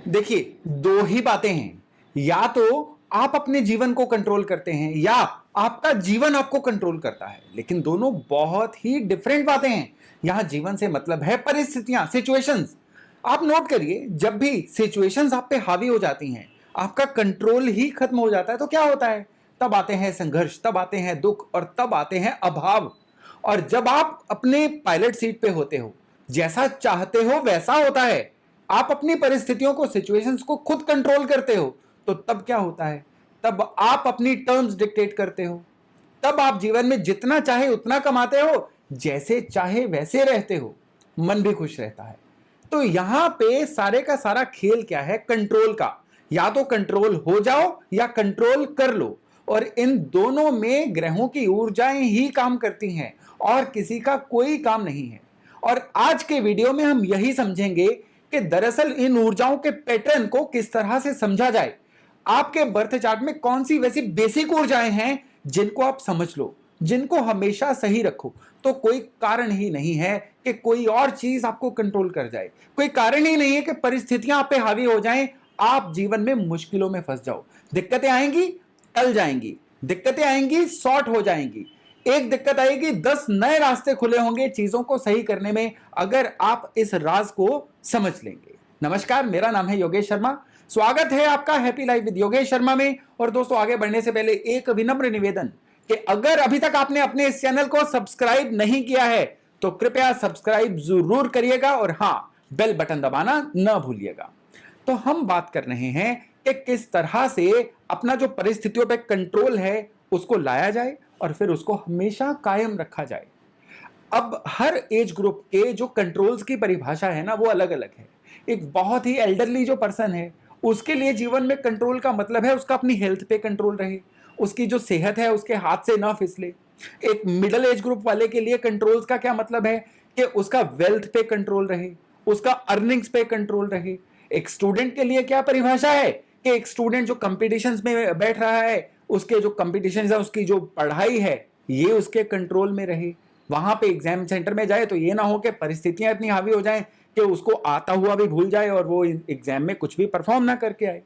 देखिए, दो ही बातें हैं। या तो आप अपने जीवन को कंट्रोल करते हैं या आपका जीवन आपको कंट्रोल करता है, लेकिन दोनों बहुत ही डिफरेंट बातें हैं। यहां जीवन से मतलब है परिस्थितियां, सिचुएशंस। आप नोट करिए, जब भी सिचुएशंस आप पे हावी हो जाती हैं, आपका कंट्रोल ही खत्म हो जाता है, तो क्या होता है? तब आते हैं संघर्ष, तब आते हैं दुख और तब आते हैं अभाव। और जब आप अपने पायलट सीट पे होते हो, जैसा चाहते हो वैसा होता है, आप अपनी परिस्थितियों को, सिचुएशंस को खुद कंट्रोल करते हो, तो तब क्या होता है? तब आप अपनी टर्म्स डिक्टेट करते हो। तब आप जीवन में जितना चाहे उतना कमाते हो, जैसे चाहे वैसे रहते हो, मन भी खुश रहता है। तो यहां पे सारे का सारा खेल क्या है? कंट्रोल का। या तो कंट्रोल हो जाओ या कंट्रोल कर लो, और इन दोनों में ग्रहों की ऊर्जाएं ही काम करती हैं और किसी का कोई काम नहीं है। और आज के वीडियो में हम यही समझेंगे कि दरअसल इन ऊर्जाओं के पैटर्न को किस तरह से समझा जाए। आपके बर्थ चार्ट में कौन सी वैसी बेसिक ऊर्जाएं हैं जिनको आप समझ लो, जिनको हमेशा सही रखो, तो कोई कारण ही नहीं है कि कोई और चीज आपको कंट्रोल कर जाए। कोई कारण ही नहीं है कि परिस्थितियां आप पे हावी हो जाएं, आप जीवन में मुश्किलों में फंस जाओ। दिक्कतें आएंगी, टल जाएंगी। दिक्कतें आएंगी, सॉर्ट हो जाएंगी। एक दिक्कत आएगी, 10 नए रास्ते खुले होंगे चीजों को सही करने में, अगर आप इस राज को समझ लेंगे। नमस्कार, मेरा नाम है योगेश शर्मा। स्वागत है आपका happy life with Yogesh Sharma में। और दोस्तों, आगे बढ़ने से पहले एक विनम्र निवेदन कि अगर अभी तक आपने अपने इस चैनल को सब्सक्राइब नहीं किया है तो कृपया सब्सक्राइब जरूर करिएगा, और हां, बेल बटन दबाना न भूलिएगा। तो हम बात कर रहे हैं कि किस तरह से अपना जो परिस्थितियों पे कंट्रोल है उसको लाया जाए और फिर उसको हमेशा कायम रखा जाए। अब हर एज ग्रुप के जो कंट्रोल्स की परिभाषा है ना, वो अलग अलग है। एक बहुत ही एल्डरली जो पर्सन है, उसके लिए जीवन में कंट्रोल का मतलब है उसका अपनी हेल्थ पे कंट्रोल रहे, उसकी जो सेहत है उसके हाथ से ना फिसले। एक मिडिल एज ग्रुप वाले के लिए कंट्रोल्स का क्या मतलब है कि उसका वेल्थ पे कंट्रोल रहे, उसका अर्निंग्स पे कंट्रोल रहे। एक स्टूडेंट के लिए क्या परिभाषा है कि एक स्टूडेंट जो कंपटीशंस में बैठ रहा है, उसके जो कंपटीशंस है, उसकी जो पढ़ाई है, ये उसके कंट्रोल में रहे। वहां पे एग्जाम सेंटर में जाए तो ये ना हो कि परिस्थितियां इतनी हावी हो जाएं कि उसको आता हुआ भी भूल जाए और वो एग्जाम में कुछ भी परफॉर्म ना करके आए।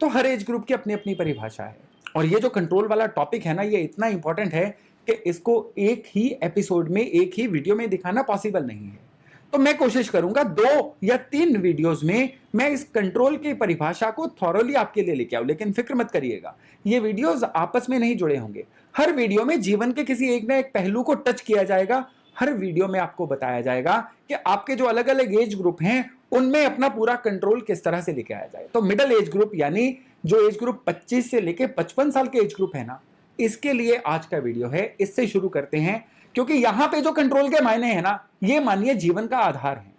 तो हर एज ग्रुप की अपनी अपनी परिभाषा है। और ये जो कंट्रोल वाला टॉपिक है ना, ये इतना इंपॉर्टेंट है कि इसको एक ही एपिसोड में, एक ही वीडियो में दिखाना पॉसिबल नहीं है। तो मैं कोशिश करूंगा 2 या 3 वीडियोस में मैं इस कंट्रोल की परिभाषा को थॉरोली आपके लिए लेके आऊं। लेकिन फिक्र मत करिएगा, ये वीडियोस आपस में नहीं जुड़े होंगे। हर वीडियो में जीवन के किसी एक ना एक पहलू को टच किया जाएगा। हर वीडियो में आपको बताया जाएगा कि आपके जो अलग अलग एज ग्रुप हैं, उनमें अपना पूरा कंट्रोल किस तरह से लेके आया जाए। तो मिडिल एज ग्रुप, यानी जो एज ग्रुप 25 से लेके 55 साल के एज ग्रुप है ना, इसके लिए आज का वीडियो है। इससे शुरू करते हैं, क्योंकि यहां पे जो कंट्रोल के मायने हैं ना, ये मानिए जीवन का आधार है।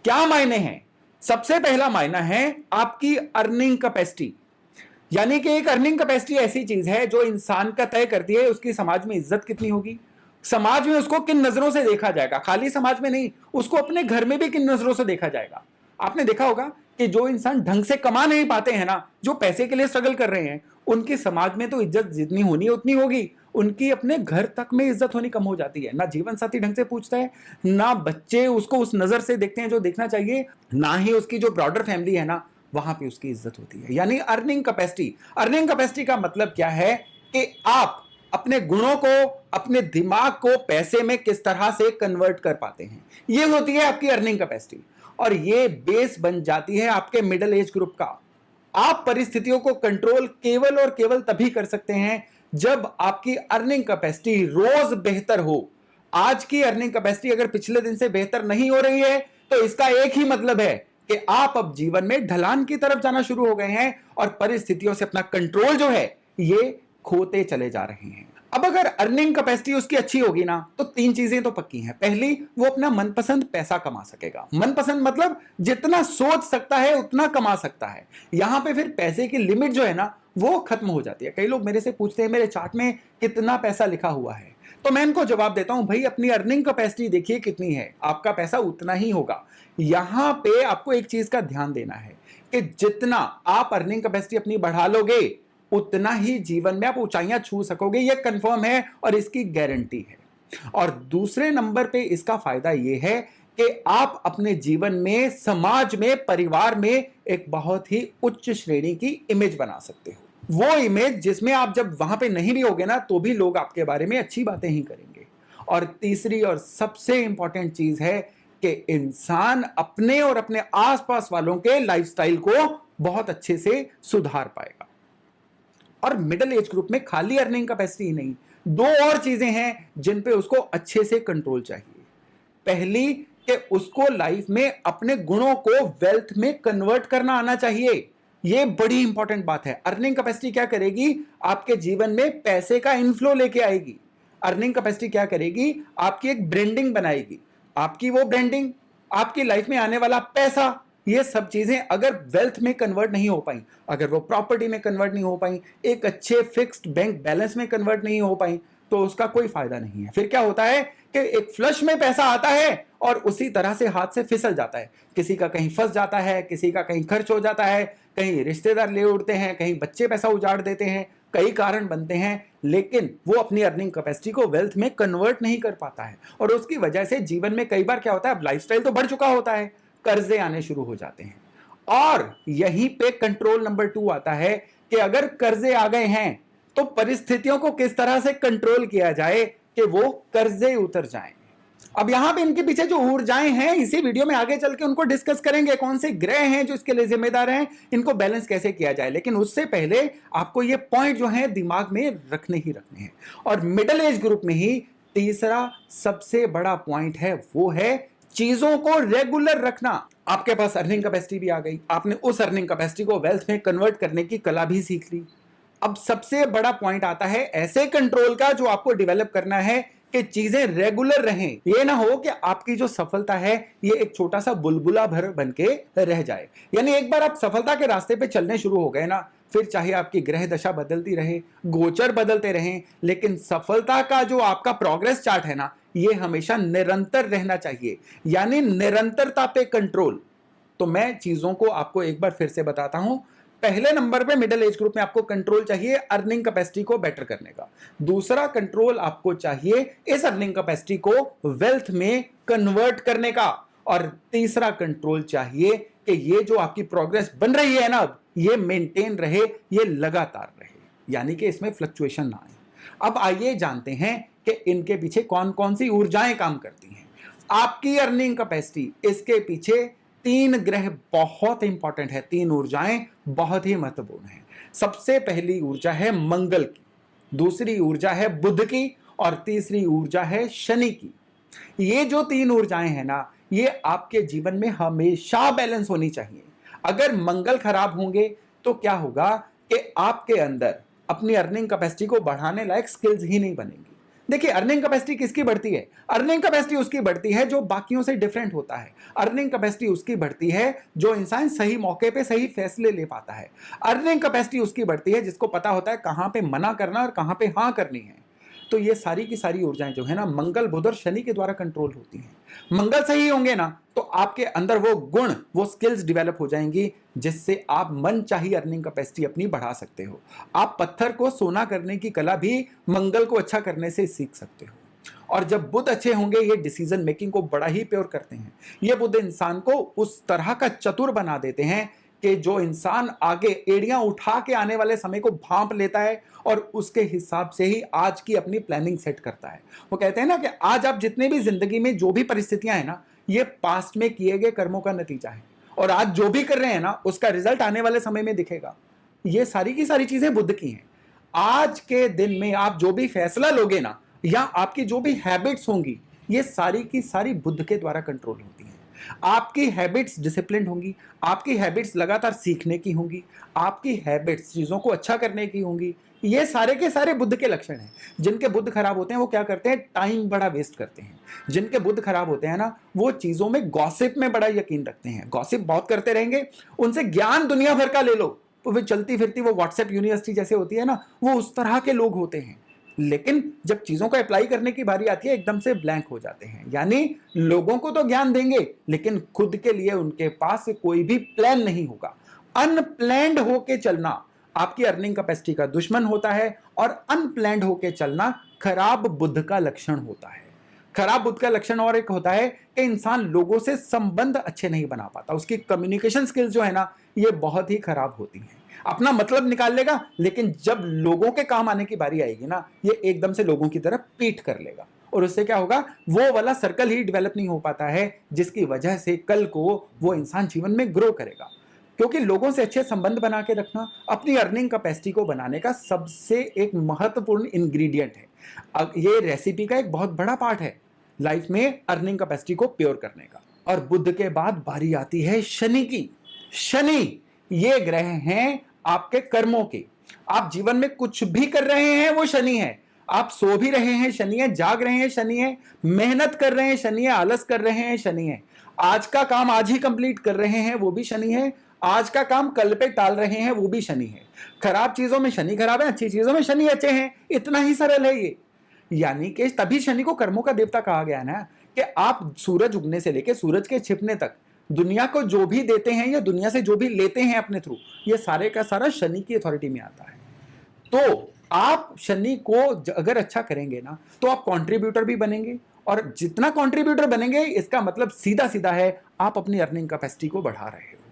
क्या मायने हैं? सबसे पहला मायना है आपकी अर्निंग कैपेसिटी। यानी कि एक अर्निंग कैपेसिटी ऐसी चीज है जो इंसान का तय करती है उसकी समाज में इज्जत कितनी होगी, समाज में उसको किन नजरों से देखा जाएगा। खाली समाज में नहीं, उसको अपने घर में भी किन नजरों से देखा जाएगा। आपने देखा होगा कि जो इंसान ढंग से कमा नहीं पाते हैं ना, जो पैसे के लिए स्ट्रगल कर रहे हैं, उनकी समाज में तो इज्जत जितनी होनी है उतनी होगी, उनकी अपने घर तक में इज्जत होनी कम हो जाती है। ना जीवन साथी ढंग से पूछता है, ना बच्चे उसको उस नजर से देखते हैं जो देखना चाहिए, ना ही उसकी जो ब्रॉडर फैमिली है ना, वहां पे उसकी इज्जत होती है। यानी अर्निंग कैपेसिटी। अर्निंग कैपेसिटी का मतलब क्या है कि आप अपने गुणों को, अपने दिमाग को पैसे में किस तरह से कन्वर्ट कर पाते हैं, ये होती है आपकी अर्निंग कैपेसिटी। और ये बेस बन जाती है आपके मिडिल एज ग्रुप का। आप परिस्थितियों को कंट्रोल केवल और केवल तभी कर सकते हैं जब आपकी अर्निंग कैपेसिटी रोज बेहतर हो। आज की अर्निंग कैपेसिटी अगर पिछले दिन से बेहतर नहीं हो रही है, तो इसका एक ही मतलब है कि आप अब जीवन में ढलान की तरफ जाना शुरू हो गए हैं और परिस्थितियों से अपना कंट्रोल जो है ये खोते चले जा रहे हैं। अब अगर अर्निंग कैपेसिटी उसकी अच्छी होगी ना, तो 3 चीजें तो पक्की हैं। पहली, वो अपना मनपसंद पैसा कमा सकेगा। मनपसंद मतलब जितना सोच सकता है उतना कमा सकता है। यहां पे फिर पैसे की लिमिट जो है ना, वो खत्म हो जाती है। कई लोग मेरे से पूछते हैं मेरे चार्ट में कितना पैसा लिखा हुआ है, तो मैं इनको जवाब देता हूं, भाई अपनी अर्निंग कैपेसिटी देखिए कितनी है, आपका पैसा उतना ही होगा। यहां पे आपको एक चीज का ध्यान देना है कि जितना आप अर्निंग कैपेसिटी अपनी बढ़ा लोगे, उतना ही जीवन में आप ऊंचाइयां छू सकोगे। यह कंफर्म है और इसकी गारंटी है। और दूसरे नंबर पे इसका फायदा यह है कि आप अपने जीवन में, समाज में, परिवार में एक बहुत ही उच्च श्रेणी की इमेज बना सकते हो। वो इमेज जिसमें आप जब वहां पे नहीं भी होगे ना तो भी लोग आपके बारे में अच्छी बातें ही करेंगे। और तीसरी और सबसे इंपॉर्टेंट चीज है कि इंसान अपने और अपने आसपास वालों के लाइफस्टाइल को बहुत अच्छे से सुधार पाएगा। और मिडिल एज ग्रुप में खाली अर्निंग कैपेसिटी ही नहीं, दो और चीजें हैं जिन पे उसको अच्छे से कंट्रोल चाहिए। पहली कि उसको लाइफ में अपने गुणों को वेल्थ में कन्वर्ट करना आना चाहिए। यह बड़ी इंपॉर्टेंट बात है। अर्निंग कैपेसिटी क्या करेगी? आपके जीवन में पैसे का इनफ्लो लेके आएगी। अर्निंग कैपेसिटी क्या करेगी? आपकी एक ब्रांडिंग बनाएगी। आपकी वो ब्रांडिंग, आपकी लाइफ में आने वाला पैसा, ये सब चीजें अगर वेल्थ में कन्वर्ट नहीं हो पाई, अगर वो प्रॉपर्टी में कन्वर्ट नहीं हो पाई, एक अच्छे फिक्स्ड बैंक बैलेंस में कन्वर्ट नहीं हो पाई, तो उसका कोई फायदा नहीं है। फिर क्या होता है कि एक फ्लश में पैसा आता है और उसी तरह से हाथ से फिसल जाता है। किसी का कहीं फंस जाता है, किसी का कहीं खर्च हो जाता है, कहीं रिश्तेदार ले उड़ते हैं, कहीं बच्चे पैसा उजाड़ देते हैं, कई कारण बनते हैं, लेकिन वो अपनी अर्निंग कैपेसिटी को वेल्थ में कन्वर्ट नहीं कर पाता है। और उसकी वजह से जीवन में कई बार क्या होता है, अब लाइफस्टाइल तो बढ़ चुका होता है, कर्जे आने शुरू हो जाते हैं। और यहीं पे कंट्रोल नंबर 2 आता है कि अगर कर्जे आ गए हैं तो परिस्थितियों को किस तरह से कंट्रोल किया जाए कि वो कर्जे उतर जाएं। अब यहां पे इनके पीछे जो ऊर्जाएं हैं, इसी वीडियो में आगे चल के उनको डिस्कस करेंगे, कौन से ग्रह हैं जो इसके लिए जिम्मेदार हैं, इनको बैलेंस कैसे किया जाए। लेकिन उससे पहले आपको ये पॉइंट जो है दिमाग में रखने ही रखने हैं। और मिडिल एज ग्रुप में ही तीसरा सबसे बड़ा पॉइंट है, वो है चीजों को रेगुलर रखना। आपके पास अर्निंग कैपेसिटी भी आ गई, आपने उस अर्निंग कैपेसिटी को वेल्थ में कन्वर्ट करने की कला भी सीख ली। अब सबसे बड़ा पॉइंट आता है ऐसे कंट्रोल का जो आपको डेवलप करना है कि चीजें रेगुलर रहें। ये ना हो कि आपकी जो सफलता है ये एक छोटा सा बुलबुला भर बन के रह जाए। यानी एक बार आप सफलता के रास्ते पे चलने शुरू हो गए ना, फिर चाहे आपकी ग्रह दशा बदलती रहे, गोचर बदलते रहें, लेकिन सफलता का जो आपका प्रोग्रेस चार्ट है ना, ये हमेशा निरंतर रहना चाहिए। यानी निरंतरता पे कंट्रोल। तो मैं चीजों को आपको एक बार फिर से बताता हूं। पहले नंबर पे मिडिल एज ग्रुप में आपको कंट्रोल चाहिए अर्निंग कैपेसिटी को बेटर करने का। दूसरा कंट्रोल आपको चाहिए इस अर्निंग कैपेसिटी को वेल्थ में कन्वर्ट करने का। और तीसरा कंट्रोल चाहिए कि ये जो आपकी प्रोग्रेस बन रही है ना, अब ये मेंटेन रहे, ये लगातार रहे, यानी कि इसमें फ्लक्चुएशन ना आए। अब आइए जानते हैं कि इनके पीछे कौन कौन सी ऊर्जाएं काम करती हैं। आपकी अर्निंग कैपेसिटी, इसके पीछे 3 ग्रह बहुत इंपॉर्टेंट है, 3 ऊर्जाएं बहुत ही महत्वपूर्ण है। सबसे पहली ऊर्जा है मंगल की, दूसरी ऊर्जा है बुध की, और तीसरी ऊर्जा है शनि की। ये जो 3 ऊर्जाएं हैं ना, ये आपके जीवन में हमेशा बैलेंस होनी चाहिए। अगर मंगल खराब होंगे तो क्या होगा कि आपके अंदर अपनी अर्निंग कैपेसिटी को बढ़ाने लायक स्किल्स ही नहीं बनेंगी। देखिए, अर्निंग कैपेसिटी किसकी बढ़ती है? अर्निंग कैपेसिटी उसकी बढ़ती है जो बाकियों से डिफरेंट होता है। अर्निंग कैपेसिटी उसकी बढ़ती है जो इंसान सही मौके पे सही फैसले ले पाता है। अर्निंग कैपेसिटी उसकी बढ़ती है जिसको पता होता है कहां पे मना करना और कहां पे हां करनी है। तो ये सारी की सारी ऊर्जाएं जो है ना, मंगल, बुध और शनि के द्वारा कंट्रोल होती हैं। मंगल सही होंगे ना तो आपके अंदर वो गुण, वो स्किल्स डेवलप हो जाएंगी जिससे आप मन चाही अर्निंग कैपेसिटी अपनी बढ़ा सकते हो। आप पत्थर को सोना करने की कला भी मंगल को अच्छा करने से सीख सकते हो। और जब बुध अच्छे होंगे, ये डिसीजन मेकिंग को बड़ा ही प्योर करते हैं। ये बुध इंसान को उस तरह का चतुर बना देते हैं कि जो इंसान आगे एड़ियां उठा के आने वाले समय को भांप लेता है और उसके हिसाब से ही आज की अपनी प्लानिंग सेट करता है। वो कहते हैं ना कि आज आप जितने भी जिंदगी में जो भी परिस्थितियां हैं ना, ये पास्ट में किए गए कर्मों का नतीजा है, और आज जो भी कर रहे हैं ना, उसका रिजल्ट आने वाले समय में दिखेगा। ये सारी की सारी चीजें बुध की हैं। आज के दिन में आप जो भी फैसला लोगे ना, या आपकी जो भी हैबिट्स होंगी, ये सारी की सारी बुध के द्वारा कंट्रोल होती हैं। आपकी हैबिट्स डिसिप्लिन्ड होंगी, आपकी हैबिट्स लगातार सीखने की होंगी, आपकी हैबिट्स चीजों को अच्छा करने की होंगी। ये सारे के सारे बुध के लक्षण हैं। जिनके बुध खराब होते हैं वो क्या करते हैं? टाइम बड़ा वेस्ट करते हैं। जिनके बुध खराब होते हैं ना, वो चीजों में, गॉसिप में बड़ा यकीन रखते हैं। गॉसिप बहुत करते रहेंगे, उनसे ज्ञान दुनिया भर का ले लो तो वे चलती फिरती वो व्हाट्सएप यूनिवर्सिटी जैसे होती है ना, वो उस तरह के लोग होते हैं। लेकिन जब चीजों को अप्लाई करने की बारी आती है, एकदम से ब्लैंक हो जाते हैं। यानी लोगों को तो ज्ञान देंगे, लेकिन खुद के लिए उनके पास कोई भी प्लान नहीं होगा। अनप्लैंड होके चलना आपकी अर्निंग कैपेसिटी का दुश्मन होता है, और अनप्लैंड होके चलना खराब बुध का लक्षण होता है। खराब बुध का लक्षण और एक होता है कि इंसान लोगों से संबंध अच्छे नहीं बना पाता, उसकी कम्युनिकेशन स्किल्स जो है ना ये बहुत ही खराब होती हैं। अपना मतलब निकाल लेगा, लेकिन जब लोगों के काम आने की बारी आएगी ना ये एकदम से लोगों की तरफ पीठ कर लेगा, और उससे क्या होगा, वो वाला सर्कल ही डेवलप नहीं हो पाता है जिसकी वजह से कल को वो इंसान जीवन में ग्रो करेगा। क्योंकि लोगों से अच्छे संबंध बना के रखना अपनी अर्निंग कैपेसिटी को बनाने का सबसे एक महत्वपूर्ण इंग्रेडिएंट है। अब ये रेसिपी का एक बहुत बड़ा पार्ट है लाइफ में अर्निंग कैपेसिटी को प्योर करने का। और बुध के बाद बारी आती है शनि की। शनि ये ग्रह हैं आपके कर्मों के। आप जीवन में कुछ भी कर रहे हैं वो शनि है। आप सो भी रहे हैं शनि है, जाग रहे हैं शनि है, मेहनत कर रहे हैं शनि है, आलस कर रहे हैं शनि है, आज का काम आज ही कंप्लीट कर रहे हैं वो भी शनि है, आज का काम कल पे टाल रहे हैं वो भी शनि है। खराब चीजों में शनि खराब है, अच्छी चीजों में शनि अच्छे हैं, इतना ही सरल है ये। यानी कि तभी शनि को कर्मों का देवता कहा गया ना, कि आप सूरज उगने से लेकर सूरज के छिपने तक दुनिया को जो भी देते हैं या दुनिया से जो भी लेते हैं अपने थ्रू, ये सारे का सारा शनि की अथॉरिटी में आता है। तो आप शनि को अगर अच्छा करेंगे ना तो आप कंट्रीब्यूटर भी बनेंगे, और जितना कंट्रीब्यूटर बनेंगे इसका मतलब सीधा सीधा है आप अपनी अर्निंग कैपेसिटी को बढ़ा रहे हो।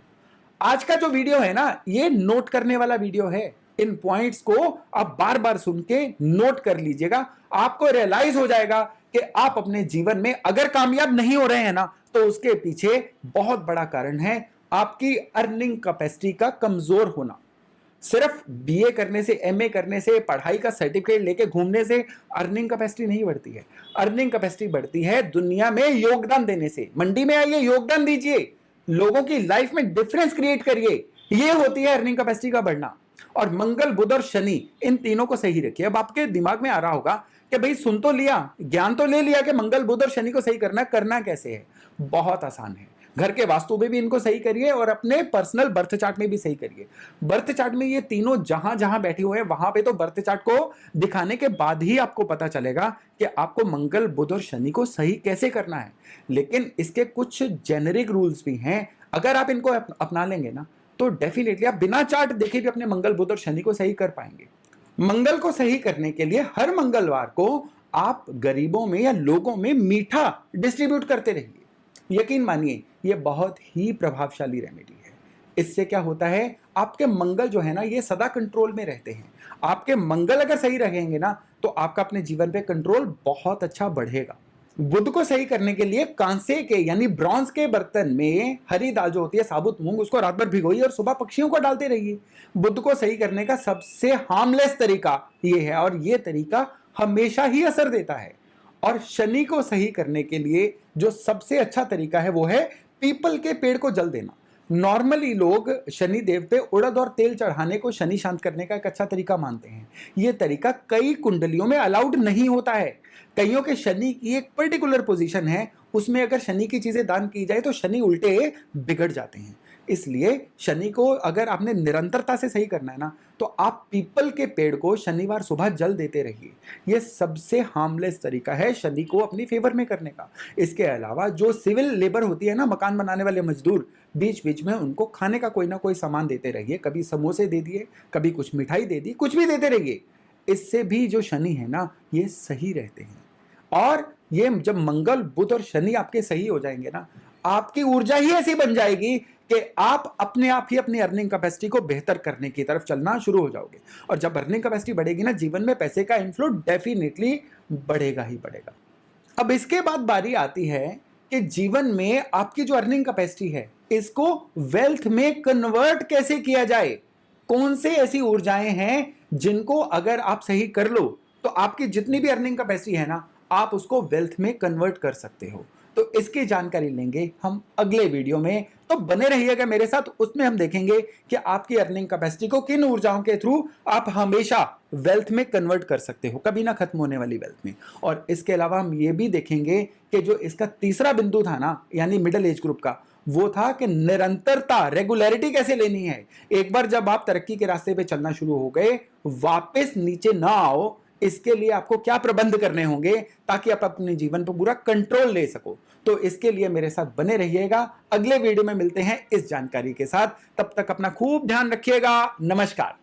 आज का जो वीडियो है ना ये नोट करने वाला वीडियो है। इन पॉइंट्स को आप बार बार सुन के नोट कर लीजिएगा, आपको रियलाइज हो जाएगा कि आप अपने जीवन में अगर कामयाब नहीं हो रहे हैं ना तो उसके पीछे बहुत बड़ा कारण है आपकी अर्निंग कैपेसिटी का कमजोर होना। सिर्फ बीए करने से, एमए करने से, पढ़ाई का सर्टिफिकेट लेके घूमने से अर्निंग कैपेसिटी नहीं बढ़ती है। अर्निंग कैपेसिटी बढ़ती है दुनिया में योगदान देने से। मंडी में आइए, योगदान दीजिए, लोगों की लाइफ में डिफरेंस क्रिएट करिए, ये होती है अर्निंग कैपेसिटी का बढ़ना। और मंगल, बुध और शनि इन तीनों को सही रखिए। अब आपके दिमाग में आ रहा होगा कि भाई सुन तो लिया, ज्ञान तो ले लिया कि मंगल, बुध और शनि को सही करना कैसे है। बहुत आसान है, घर के वास्तु में भी इनको सही करिए और अपने पर्सनल बर्थ चार्ट में भी सही करिए। बर्थ चार्ट में ये तीनों जहां जहां बैठे हुए हैं वहां पे तो बर्थ चार्ट को दिखाने के बाद ही आपको पता चलेगा कि आपको मंगल, बुध और शनि को सही कैसे करना है। लेकिन इसके कुछ जेनेरिक रूल्स भी हैं, अगर आप इनको अपना लेंगे ना तो डेफिनेटली आप बिना चार्ट देखे भी अपने मंगल, बुध और शनि को सही कर पाएंगे। मंगल को सही करने के लिए हर मंगलवार को आप गरीबों में या लोगों में मीठा डिस्ट्रीब्यूट करते रहिए। यकीन मानिए ये बहुत ही प्रभावशाली रेमेडी है। इससे क्या होता है, आपके मंगल जो है ना ये सदा कंट्रोल में रहते हैं। आपके मंगल अगर सही रहेंगे ना तो आपका अपने जीवन पे कंट्रोल बहुत अच्छा बढ़ेगा। बुध को सही करने के लिए कांसे के यानी ब्रॉन्ज के बर्तन में हरी दाल जो होती है, साबुत मूंग, उसको रात भर भिगोइए और सुबह पक्षियों को डालते रहिए। बुध को सही करने का सबसे हार्मलेस तरीका ये है, और ये तरीका हमेशा ही असर देता है। और शनि को सही करने के लिए जो सबसे अच्छा तरीका है वो है पीपल के पेड़ को जल देना। नॉर्मली लोग शनि देव पे उड़द और तेल चढ़ाने को शनि शांत करने का एक अच्छा तरीका मानते हैं। यह तरीका कई कुंडलियों में अलाउड नहीं होता है। कईयों के शनि की एक पर्टिकुलर पोजीशन है, उसमें अगर शनि की चीजें दान की जाए तो शनि उल्टे बिगड़ जाते हैं। इसलिए शनि को अगर आपने निरंतरता से सही करना है ना तो आप पीपल के पेड़ को शनिवार सुबह जल देते रहिए। यह सबसे हार्मलेस तरीका है शनि को अपनी फेवर में करने का। इसके अलावा जो सिविल लेबर होती है ना, मकान बनाने वाले मजदूर, बीच बीच में उनको खाने का कोई ना कोई सामान देते रहिए। कभी समोसे दे दिए, कभी कुछ मिठाई दे दी, कुछ भी देते रहिए। इससे भी जो शनि है ना ये सही रहते हैं। और ये जब मंगल, बुध और शनि आपके सही हो जाएंगे ना, आपकी ऊर्जा ही ऐसी बन जाएगी कि आप अपने आप ही अपनी अर्निंग कैपेसिटी को बेहतर करने की तरफ चलना शुरू हो जाओगे। और जब अर्निंग कैपेसिटी बढ़ेगी ना, जीवन में पैसे का इनफ्लो डेफिनेटली बढ़ेगा ही बढ़ेगा। अब इसके बाद बारी आती है कि जीवन में आपकी जो अर्निंग कैपेसिटी है इसको वेल्थ में कन्वर्ट कैसे किया जाए। कौन से ऐसी ऊर्जाएं हैं जिनको अगर आप सही कर लो तो आपकी जितनी भी अर्निंग कैपेसिटी है ना आप उसको वेल्थ में कन्वर्ट कर सकते हो। तो इसकी जानकारी लेंगे हम अगले वीडियो में, तो बने रहिएगा मेरे साथ। उसमें हम देखेंगे कि आपकी अर्निंग कैपेसिटी को किन ऊर्जाओं के थ्रू आप हमेशा वेल्थ में कन्वर्ट कर सकते हो, कभी ना खत्म होने वाली वेल्थ में। और इसके अलावा हम ये भी देखेंगे कि जो इसका तीसरा बिंदु था ना यानी मिडिल एज ग्रुप का, वो था कि निरंतरता, रेगुलरिटी कैसे लेनी है। एक बार जब आप तरक्की के रास्ते पे चलना शुरू हो गए, वापस नीचे ना आओ, इसके लिए आपको क्या प्रबंध करने होंगे ताकि आप अपने जीवन पर पूरा कंट्रोल ले सको। तो इसके लिए मेरे साथ बने रहिएगा। अगले वीडियो में मिलते हैं इस जानकारी के साथ। तब तक अपना खूब ध्यान रखिएगा। नमस्कार।